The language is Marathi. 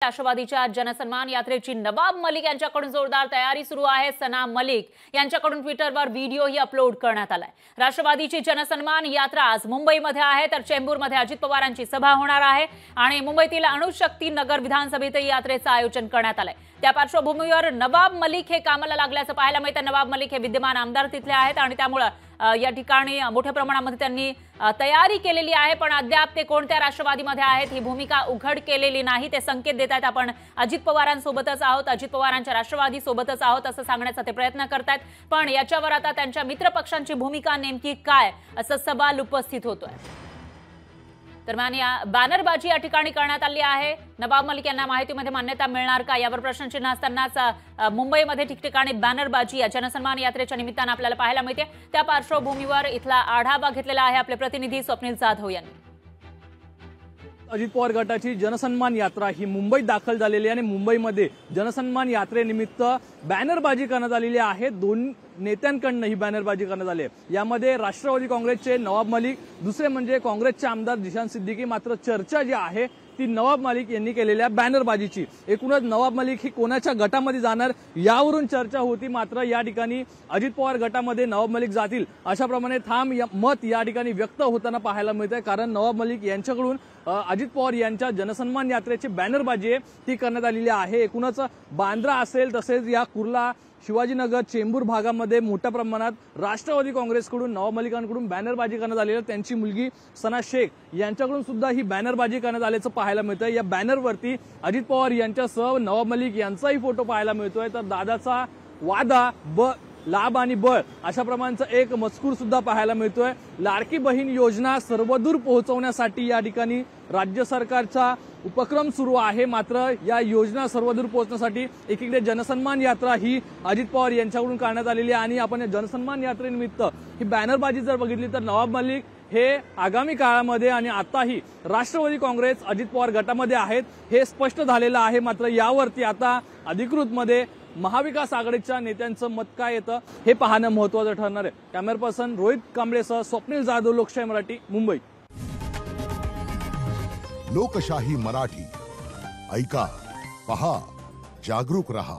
राष्ट्रवादीच्या जनसन्मान यात्रेची नवाब मलिक यांच्याकडून जोरदार तयारी सुरू आहे। सना मलिक यांच्याकडून ट्विटरवर व्हिडिओही अपलोड करण्यात आलाय। राष्ट्रवादीची जनसन्मान यात्रा आज मुंबईमध्ये आहे, तर चेंबूरमध्ये अजित पवारांची सभा होणार आहे आणि मुंबईतील अणुशक्ती नगर विधानसभेतही यात्रेचं आयोजन करण्यात आलंय। त्या पार्श्वभूमीवर नवाब मलिक हे कामाला लागल्याचं पाहायला मिळतं। नवाब मलिक हे विद्यमान आमदार तिथले आहेत आणि त्यामुळे या ठिकाणी मोठ्या प्रमाणामध्ये त्यांनी तयारी केलेली आहे, पण अद्याप ते कोणत्या राष्ट्रवादीमध्ये आहेत ही भूमिका उघड केलेली नाही। ते संकेत देत आहेत आपण अजित पवारांसोबतच आहोत, अजित पवारांच्या राष्ट्रवादी सोबतच आहोत असं सांगण्याचा ते प्रयत्न करतात, पण याच्यावर आता त्यांच्या मित्र पक्षांची भूमिका नेमकी काय असा सवाल उपस्थित होतोय। दरम्यान या बॅनरबाजी या ठिकाणी करण्यात आली आहे। नवाब मलिक यांना माहितीमध्ये मान्यता मिळणार का यावर प्रश्नचिन्ह असतानाच मुंबईमध्ये ठिकठिकाणी बॅनरबाजी या जनसन्मान यात्रेच्या निमित्तानं आपल्याला पाहायला मिळते। त्या पार्श्वभूमीवर इथला आढावा घेतलेला आहे आपले प्रतिनिधी स्वप्नील जाधव यांनी। अजित पवार गटाची जनसन्मान यात्रा ही मुंबईत दाखल झालेली आहे आणि मुंबईमध्ये जनसन्मान यात्रेनिमित्त बॅनरबाजी करण्यात आलेली आहे। दोन नेत्यांकडून ही बॅनरबाजी करण्यात आली आहे। यामध्ये राष्ट्रवादी काँग्रेसचे नवाब मलिक, दुसरे म्हणजे काँग्रेसचे आमदार जिशान सिद्दीकी। मात्र चर्चा जी आहे ती नवाब मलिक यांनी केलेल्या बॅनरबाजीची। एकूणच नवाब मलिक ही कोणाच्या गटामध्ये जाणार यावरून चर्चा होती, मात्र या ठिकाणी अजित पवार गटामध्ये नवाब मलिक जातील अशाप्रमाणे ठाम मत या ठिकाणी व्यक्त होताना पाहायला मिळतंय। कारण नवाब मलिक यांच्याकडून अजित पवार यांच्या जनसन्मान यात्रेची बॅनरबाजी ती करण्यात आलेली आहे। एकूणच बांद्रा असेल तसेच या कुर्ला, शिवाजीनगर, चेंबूर भागामध्ये मोठ्या प्रमाणात राष्ट्रवादी काँग्रेसकडून नवाब मलिकांकडून बॅनरबाजी करण्यात आली आहे। त्यांची मुलगी सना शेख यांच्याकडून सुद्धा ही बॅनरबाजी करण्यात आल्याचं पाहायला मिळतंय। या बॅनरवरती अजित पवार यांच्यासह नवाब मलिक यांचाही फोटो पाहायला मिळतोय, तर दादाचा वादा लाभ आणि बळ अशा प्रकारचा एक मजकूर सुद्धा पाहायला मिळतोय। लाडकी बहीण योजना सर्वदूर पोहोचवण्यासाठी या ठिकाणी राज्य सरकारचा उपक्रम सुरू आहे, मात्र या योजना सर्वदूर पोहोचण्यासाठी एकीकडे जनसन्मान यात्रा ही अजित पवार यांच्याकडून करण्यात आलेली आहे आणि आपण या जनसन्मान यात्रेनिमित्त ही बॅनरबाजी जर बघितली तर नवाब मलिक हे आगामी काळामध्ये आणि आताही राष्ट्रवादी काँग्रेस अजित पवार गटामध्ये आहेत हे स्पष्ट झालेलं आहे। मात्र यावरती आता अधिकृतमध्ये महाविकास आघाडीच्या नेत्यांचं मत काय येतं हे पाहणं महत्त्वाचं ठरणार आहे। कॅमेरा पर्सन रोहित कांबळेसह स्वप्नील जाधव, लोकशाही मराठी, मुंबई। लोकशाही मराठी ऐका, पहा, जागरूक रहा।